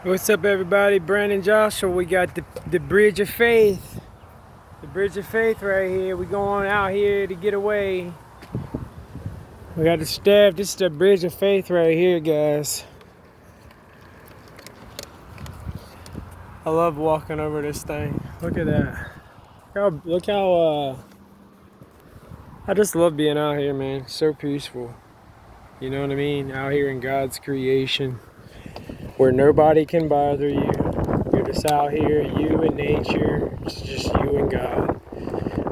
What's up, everybody? Brandon Joshua. We got the Bridge of Faith. The Bridge of Faith right here. We going out here to get away. We got the staff. This is the Bridge of Faith right here, guys. I love walking over this thing. Look at that. Look how I just love being out here, man. So peaceful. You know what I mean? Out here in God's creation, where nobody can bother you. You're just out here, you and nature. It's just you and God.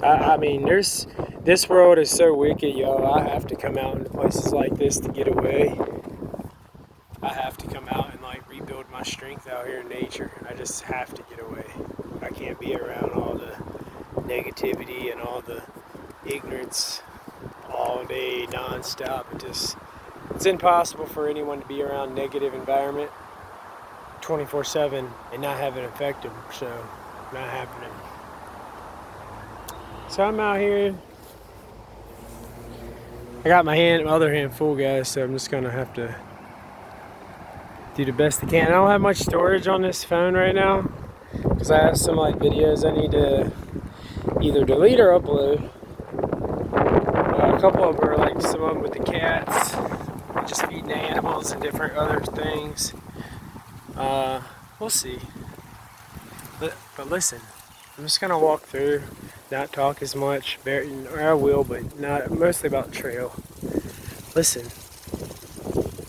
I mean, this world is so wicked, y'all. I have to come out into places like this to get away. I have to come out and like rebuild my strength out here in nature. I just have to get away. I can't be around all the negativity and all the ignorance all day, non-stop. It's impossible for anyone to be around negative environment 24/7 and not have it affect them. So, not happening. So I'm out here. I got my other hand full, guys, so I'm just gonna have to do the best I can. I don't have much storage on this phone right now because I have some like videos I need to either delete or upload. A couple of them are like some of them with the cats, just feeding the animals and different other things. We'll see. But listen, I'm just gonna walk through, not talk as much. Or I will, but not mostly about the trail. Listen,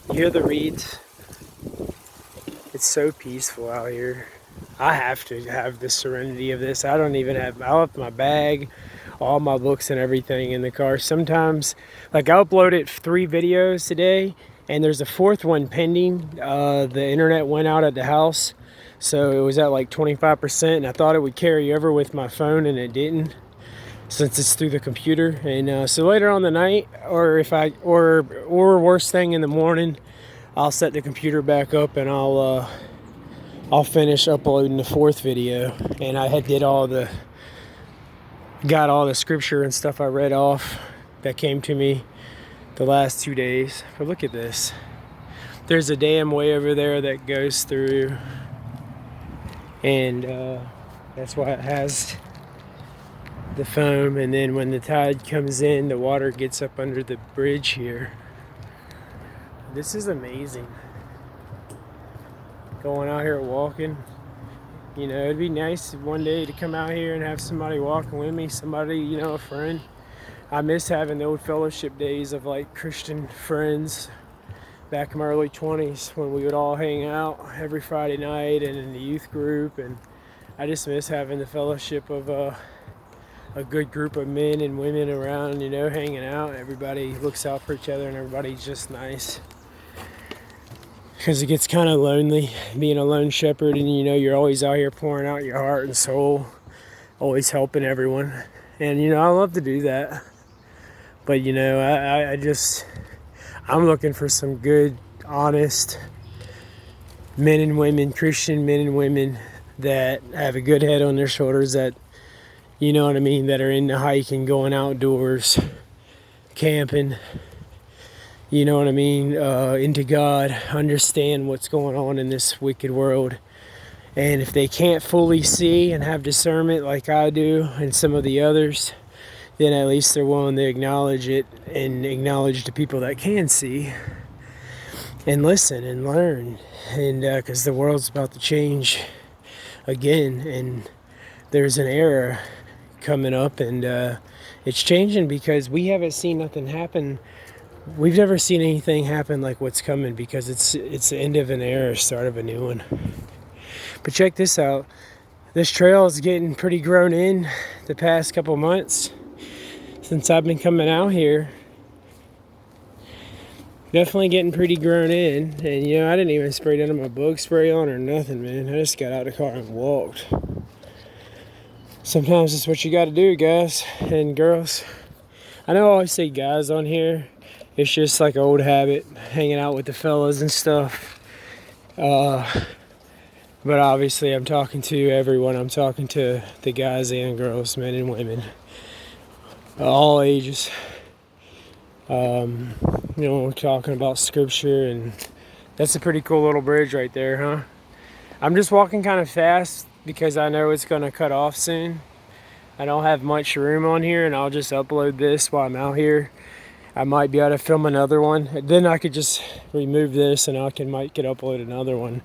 you hear the reeds? It's so peaceful out here. I have to have the serenity of this. I left my bag, all my books and everything in the car. Sometimes, like I uploaded 3 videos today, and there's a 4th one pending. The internet went out at the house, so it was at like 25%, and I thought it would carry over with my phone, and it didn't, since it's through the computer. And so later on the night, or worst thing in the morning, I'll set the computer back up and I'll finish uploading the 4th video. And I got all the scripture and stuff I read off that came to me the last 2 days. But look at this. There's a dam way over there that goes through, and that's why it has the foam. And then when the tide comes in, the water gets up under the bridge here. This is amazing. Going out here walking. You know, it'd be nice one day to come out here and have somebody walking with me, somebody, a friend. I miss having the old fellowship days of like Christian friends back in my early 20s when we would all hang out every Friday night and in the youth group. And I just miss having the fellowship of a good group of men and women around, hanging out. Everybody looks out for each other and everybody's just nice. Because it gets kind of lonely being a lone shepherd, and you're always out here pouring out your heart and soul, always helping everyone. And I love to do that. But I'm looking for some good, honest men and women, Christian men and women that have a good head on their shoulders, that that are into hiking, going outdoors, camping, into God, understand what's going on in this wicked world. And if they can't fully see and have discernment like I do and some of the others, then at least they're willing to acknowledge it and acknowledge the people that can see and listen and learn. And because the world's about to change again, and there's an era coming up, and it's changing because we haven't seen nothing happen. We've never seen anything happen like what's coming, because it's the end of an era, start of a new one. But check this out. This trail is getting pretty grown in the past couple months since I've been coming out here. Definitely getting pretty grown in. And I didn't even spray none of my bug spray on or nothing, man. I just got out of the car and walked. Sometimes it's what you got to do, guys and girls. I know I always say guys on here. It's just like an old habit, hanging out with the fellas and stuff. But obviously I'm talking to everyone. I'm talking to the guys and girls, men and women, all ages. We're talking about scripture, and that's a pretty cool little bridge right there, huh? I'm just walking kind of fast because I know it's going to cut off soon. I don't have much room on here, and I'll just upload this while I'm out here. I might be able to film another one. Then I could just remove this and might could upload another one.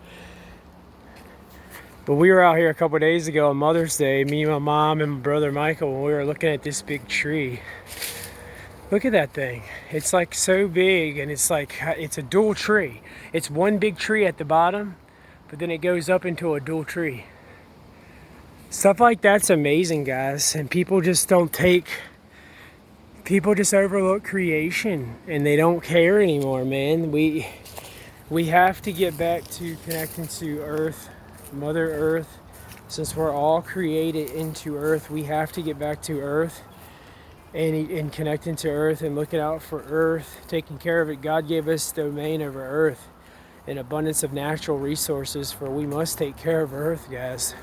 But we were out here a couple days ago on Mother's Day, me, my mom, and my brother Michael, and we were looking at this big tree. Look at that thing. It's like so big, and it's like, it's a dual tree. It's one big tree at the bottom, but then it goes up into a dual tree. Stuff like that's amazing, guys. And people just overlook creation, and they don't care anymore, man. We have to get back to connecting to Earth, Mother Earth. Since we're all created into Earth, we have to get back to Earth and connecting to Earth and looking out for Earth, taking care of it. God gave us domain over Earth, an abundance of natural resources, for we must take care of Earth, guys.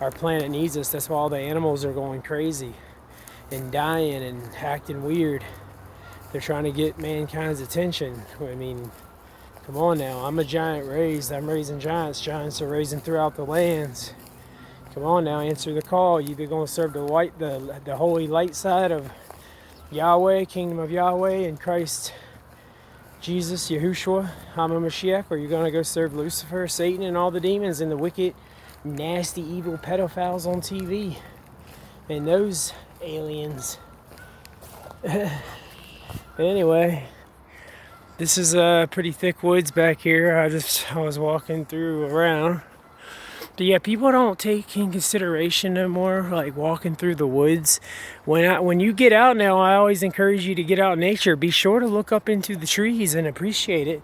Our planet needs us. That's why all the animals are going crazy and dying and acting weird. They're trying to get mankind's attention. I mean, come on now. I'm a giant raised. I'm raising giants. Giants are raising throughout the lands. Come on now, answer the call. You either going to serve the holy light side of Yahweh, kingdom of Yahweh, and Christ Jesus, Yahushua, HaMashiach, or you're going to go serve Lucifer, Satan, and all the demons and the wicked, nasty, evil pedophiles on TV. And those aliens. Anyway, this is pretty thick woods back here. I was walking around. But yeah, people don't take in consideration no more, like walking through the woods. When you get out now, I always encourage you to get out in nature. Be sure to look up into the trees and appreciate it.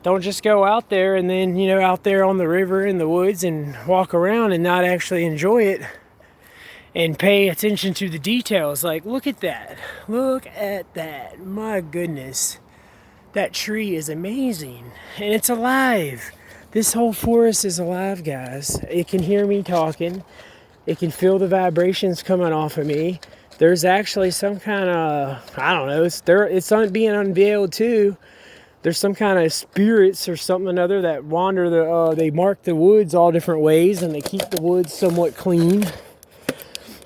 Don't just go out there and then, out there on the river in the woods and walk around and not actually enjoy it and pay attention to the details. Like, look at that. Look at that. My goodness. That tree is amazing. And it's alive. This whole forest is alive, guys. It can hear me talking. It can feel the vibrations coming off of me. There's actually some kind of, I don't know, it's being unveiled too. There's some kind of spirits or something or another that wander they mark the woods all different ways, and they keep the woods somewhat clean.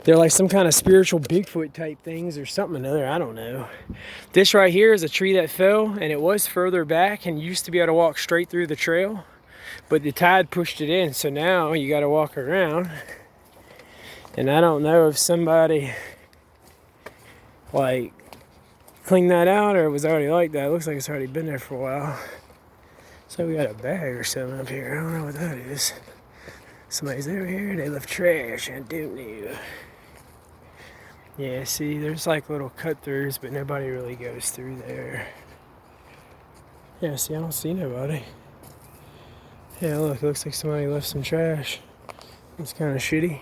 They're like some kind of spiritual Bigfoot type things or something or another, I don't know. This right here is a tree that fell, and it was further back and you used to be able to walk straight through the trail. But the tide pushed it in, so now you got to walk around. And I don't know if somebody like cleaned that out or it was already like that. It looks like it's already been there for a while. So we got a bag or something up here. I don't know what that is. Somebody's over here. They left trash. I don't know. Yeah, see, there's like little cut throughs, but nobody really goes through there. Yeah, see, I don't see nobody. Yeah, look, it looks like somebody left some trash. It's kind of shitty.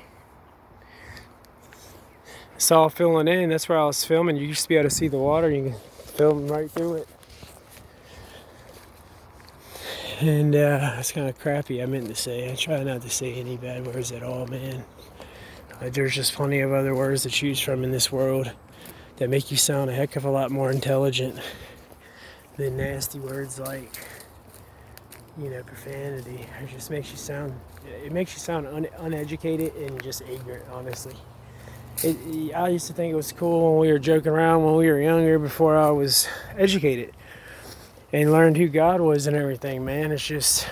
It's all filling in. That's where I was filming. You used to be able to see the water. You can film right through it. And it's kind of crappy, I meant to say. I try not to say any bad words at all, man. There's just plenty of other words to choose from in this world that make you sound a heck of a lot more intelligent than nasty words like, profanity. It just makes you sound, uneducated and just ignorant, honestly. I used to think it was cool when we were joking around when we were younger, before I was educated and learned who God was and everything, man. It's just,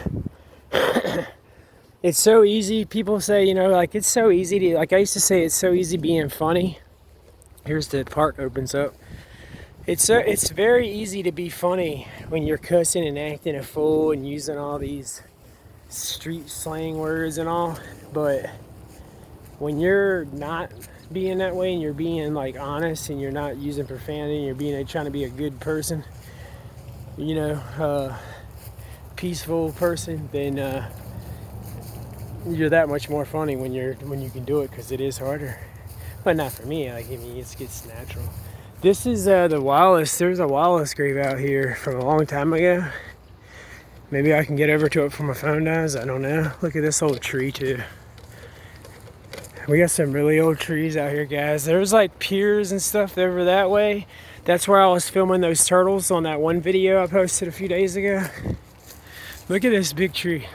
it's so easy. People say, it's so easy to, I used to say, it's so easy being funny. Here's the park opens up. It's very easy to be funny when you're cussing and acting a fool and using all these street slang words and all. But when you're not being that way and you're being honest and you're not using profanity and you're trying to be a good person, peaceful person, then you're that much more funny when you can do it, because it is harder. But not for me. It gets natural. This is the YAHWEH. There's a YAHWEH grave out here from a long time ago. Maybe I can get over to it before my phone dies. I don't know. Look at this old tree too. We got some really old trees out here, guys. There's piers and stuff over that way. That's where I was filming those turtles on that one video I posted a few days ago. Look at this big tree.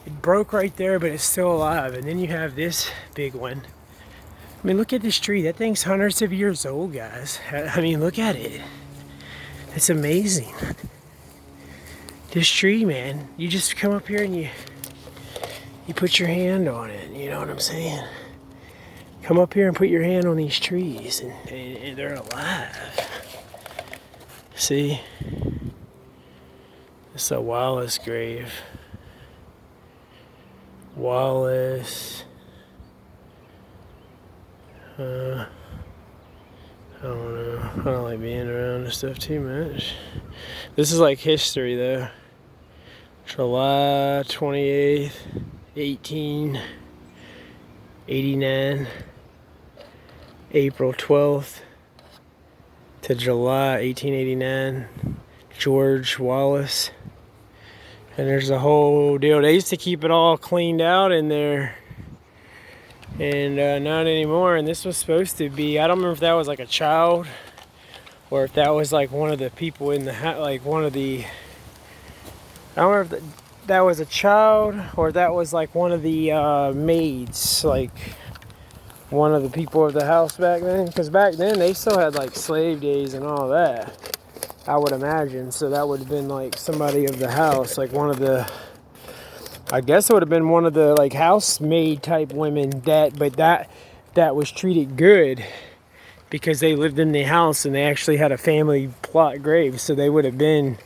It broke right there, but it's still alive. And then you have this big one. I mean, look at this tree. That thing's hundreds of years old, guys. I mean, look at it. It's amazing. This tree, man, you just come up here and you put your hand on it. You know what I'm saying? Come up here and put your hand on these trees, and they're alive. See? It's a YAHWEH's grave. YAHWEH. I don't know. I don't like being around this stuff too much. This is like history, though. July 28th, 1889. April 12th to July 1889. George Wallace. And there's a whole deal. They used to keep it all cleaned out in there. And not anymore. And this was supposed to be, I don't remember if that was like a child or if that was like one of the people in the house, like one of the, I don't remember if that was a child or that was like one of the maids, like one of the people of the house back then. Because back then they still had like slave days and all that, I would imagine. So that would have been like somebody of the house, like one of the, I guess it would have been one of the like housemaid type women that was treated good because they lived in the house and they actually had a family plot grave. So they would have been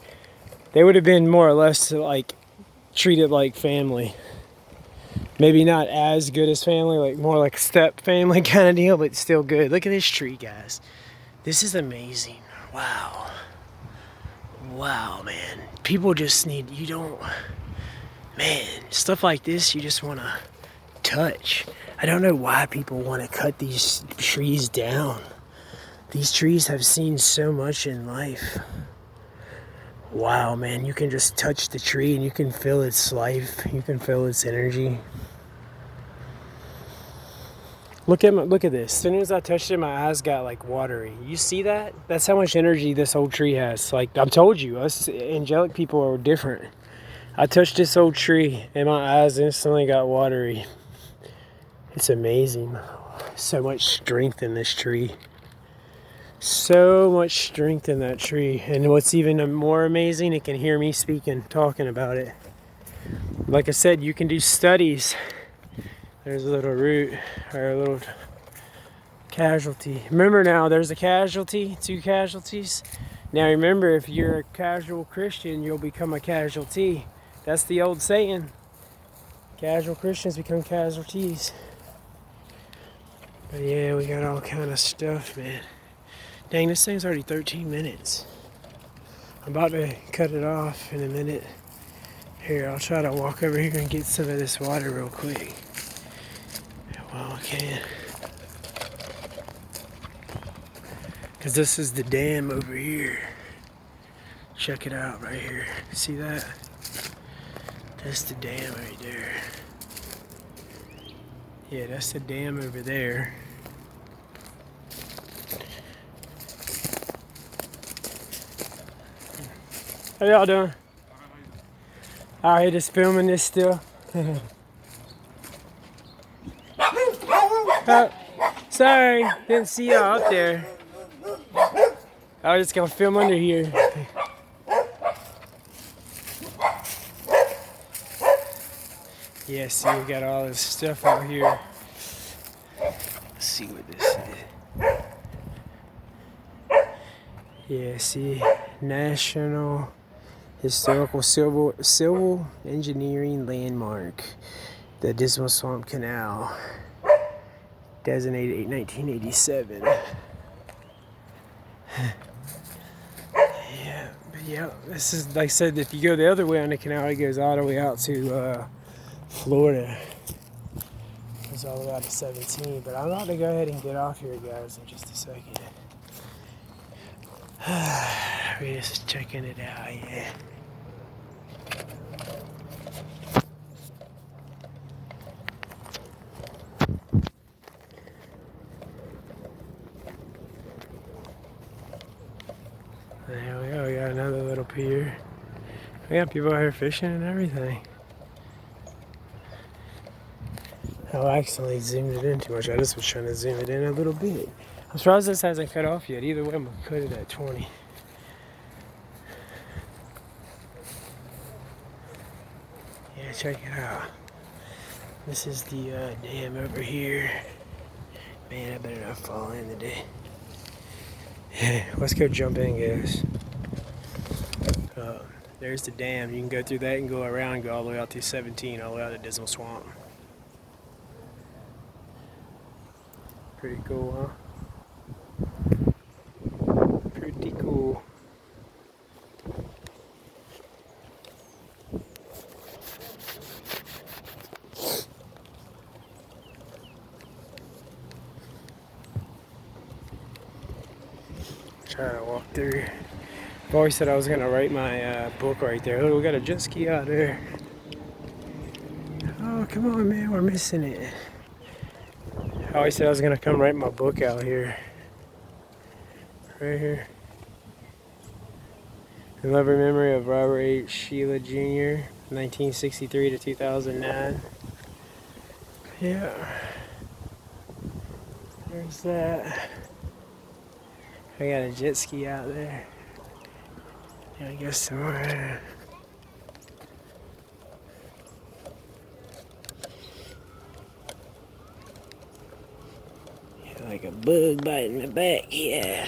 more or less like treated like family. Maybe not as good as family, like more like step family kind of deal, but still good. Look at this tree, guys. This is amazing. Wow. Wow, man. People just need, man, stuff like this you just want to touch. I don't know why people want to cut these trees down. These trees have seen so much in life. Wow, man, you can just touch the tree and you can feel its life. You can feel its energy. Look at this. As soon as I touched it, my eyes got like watery. You see that? That's how much energy this whole tree has. Like I've told you, us angelic people are different. I touched this old tree and my eyes instantly got watery. It's amazing. So much strength in this tree. So much strength in that tree. And what's even more amazing, it can hear me speaking, talking about it. Like I said, you can do studies. There's a little root, or a little casualty. Remember now, there's a casualty, 2 casualties. Now remember, if you're a casual Christian, you'll become a casualty. That's the old saying. Casual Christians become casualties. But yeah, we got all kind of stuff, man. Dang, this thing's already 13 minutes. I'm about to cut it off in a minute. Here, I'll try to walk over here and get some of this water real quick. Well, I can. Because this is the dam over here. Check it out right here. See that? That's the dam right there. Yeah, that's the dam over there. How y'all doing? Out here just filming this still. Sorry, didn't see y'all out there. I was just gonna film under here. Yeah, see, we got all this stuff out here. Let's see what this is. Yeah, see, National Historical Civil Engineering Landmark, the Dismal Swamp Canal, designated 1987. Yeah, this is, like I said, if you go the other way on the canal, it goes all the way out to Florida. It goes all the way out to 17. But I'm about to go ahead and get off here, guys, in just a second. We're just checking it out, yeah. There we go, we got another little pier. We got people out here fishing and everything. Oh, I accidentally zoomed it in too much. I just was trying to zoom it in a little bit. I'm surprised this hasn't cut off yet. Either way, I'm gonna cut it at 20. Yeah, check it out. This is the dam over here. Man, I better not fall in today. Let's go jump in, guys. There's the dam. You can go through that and go around and go all the way out to 17, all the way out to Dismal Swamp. Pretty cool, huh? Pretty cool. Try to walk through. I've always said I was gonna write my book right there. Look, we got a jet ski out there. Oh, come on, man, we're missing it. I always said I was gonna come write my book out here. Right here. In loving memory of Robert H. Sheila Jr., 1963 to 2009. Yeah. There's that. I got a jet ski out there. Yeah, I guess some more. Yeah, like a bug biting my back, yeah.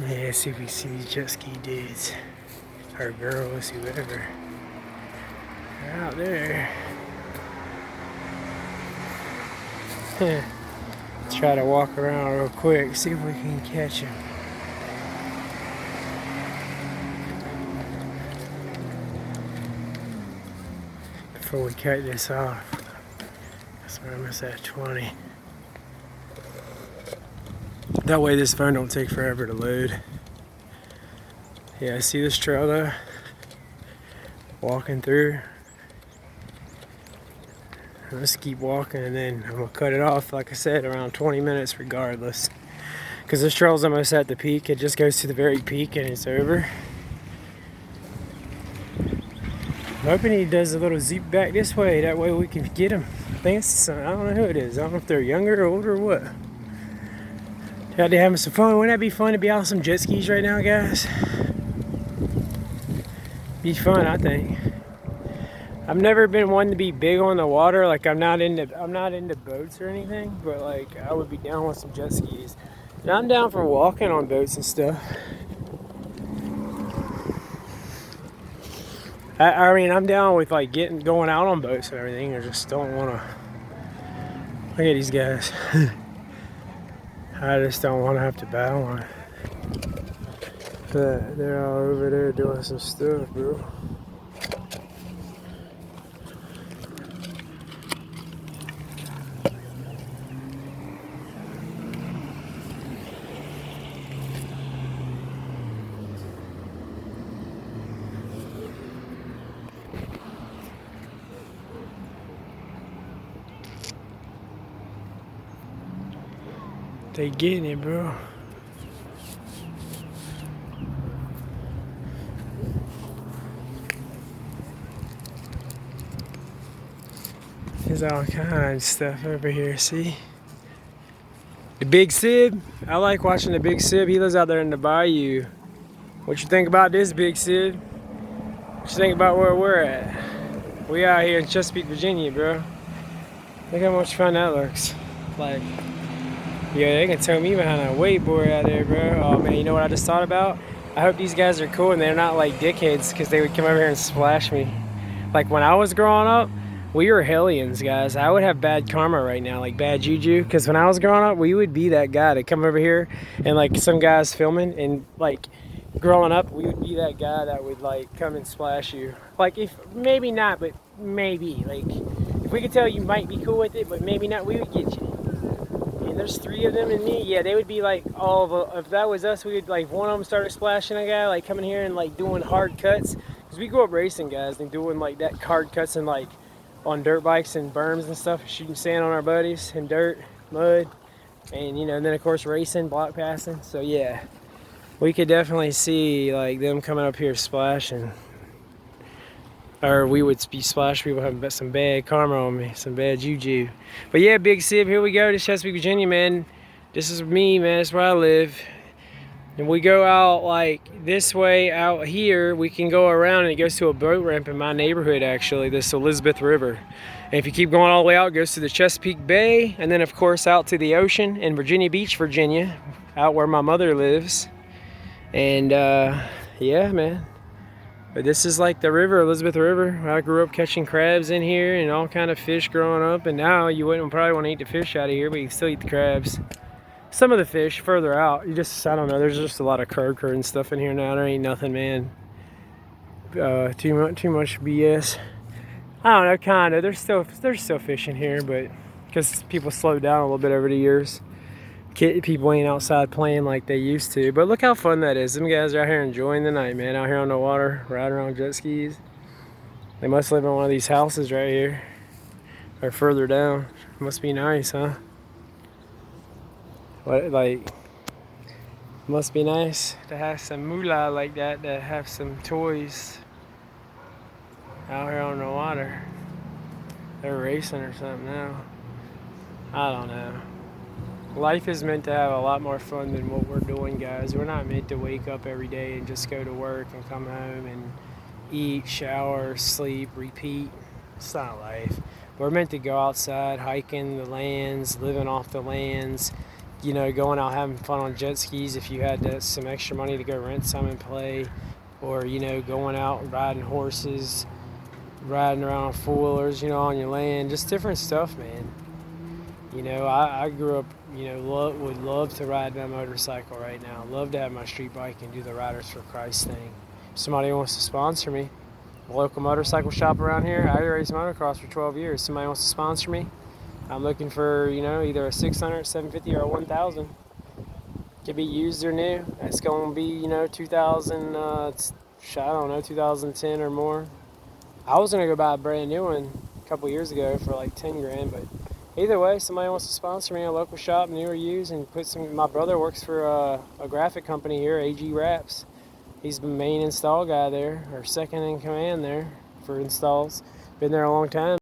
Yeah, see if we see these jet ski dudes. Or girls, whoever. They're out there. Let's try to walk around real quick, see if we can catch them. Before we cut this off. That's where I'm almost at 20. That way this phone don't take forever to load. Yeah, I see this trail though. Walking through. Let's keep walking and then I'm gonna cut it off, like I said, around 20 minutes regardless. Because this trail's almost at the peak. It just goes to the very peak and it's over. I'm hoping he does a little zip back this way. That way we can get him. I think it's, I don't know who it is. I don't know if they're younger or older or what. Out there having some fun. Wouldn't that be fun to be out on some jet skis right now, guys? Be fun, I think. I've never been one to be big on the water. Like I'm not into boats or anything, but like I would be down with some jet skis. And I'm down for walking on boats and stuff. I mean, I'm down with like going out on boats and everything. I just don't want to. Look at these guys. I just don't want to have to battle on it. But they're all over there doing some stuff, bro. They getting it, bro. There's all kinds of stuff over here, see? The Big Sib. I like watching the Big Sib. He lives out there in the bayou. What you think about this, Big Sib? What you think about where we're at? We out here in Chesapeake, Virginia, bro. Look how much fun that looks like. Yeah, they can tow me behind a wakeboard out there, bro. Oh man, you know what I just thought about? I hope these guys are cool and they're not like dickheads, because they would come over here and splash me. Like when I was growing up, we were hellions, guys. I would have bad karma right now, like bad juju, because when I was growing up, we would be that guy to come over here and like some guys filming, and like growing up, we would be that guy that would like come and splash you. Like if, maybe not, but maybe. Like if we could tell you might be cool with it, but maybe not, we would get you. There's 3 of them and me, yeah, they would be like all of if that was us, we would like one of them started splashing a guy, like coming here and like doing hard cuts, because we grew up racing, guys, and doing like that hard cuts and like on dirt bikes and berms and stuff, shooting sand on our buddies and dirt, mud, and you know, and then of course racing, block passing. So yeah, we could definitely see like them coming up here splashing. or we would be splash people having some bad karma on me, some bad juju. But yeah, Big Sib, here we go to Chesapeake, Virginia, man. This is me, man. That's where I live. And we go out like this way out here. We can go around and it goes to a boat ramp in my neighborhood, actually, this Elizabeth River. And if you keep going all the way out, it goes to the Chesapeake Bay, and then of course out to the ocean in Virginia Beach, Virginia, out where my mother lives. And yeah, man. But this is like the river, Elizabeth River. I grew up catching crabs in here and all kind of fish growing up. And now you wouldn't probably want to eat the fish out of here, but you can still eat the crabs. Some of the fish further out, I don't know, there's just a lot of croaker and stuff in here now. There ain't nothing, man. Too much BS. I don't know, kind of. There's still fish in here, but because people slowed down a little bit over the years. People ain't outside playing like they used to. But look how fun that is. Them guys are out here enjoying the night, man. Out here on the water, riding around jet skis. They must live in one of these houses right here. Or further down. Must be nice, huh? What, like, must be nice to have some moolah like that, to have some toys out here on the water. They're racing or something now. I don't know. Life is meant to have a lot more fun than what we're doing, guys. We're not meant to wake up every day and just go to work and come home and eat, shower, sleep, repeat. It's not life. We're meant to go outside, hiking the lands, living off the lands, you know, going out having fun on jet skis if you had some extra money to go rent some and play, or, you know, going out and riding horses, riding around on four-wheelers, you know, on your land, just different stuff, man. You know, I grew up, you know, would love to ride my motorcycle right now. Love to have my street bike and do the Riders for Christ thing. If somebody wants to sponsor me, a local motorcycle shop around here. I raced motocross for 12 years. Somebody wants to sponsor me. I'm looking for, you know, either a 600, 750, or a 1000. Could be used or new. It's going to be, you know, 2000, I don't know, 2010 or more. I was going to go buy a brand new one a couple years ago for like 10 grand, but either way, somebody wants to sponsor me, a local shop, new or used, and put some. My brother works for a graphic company here, AG Wraps. He's the main install guy there, or second in command there for installs. Been there a long time.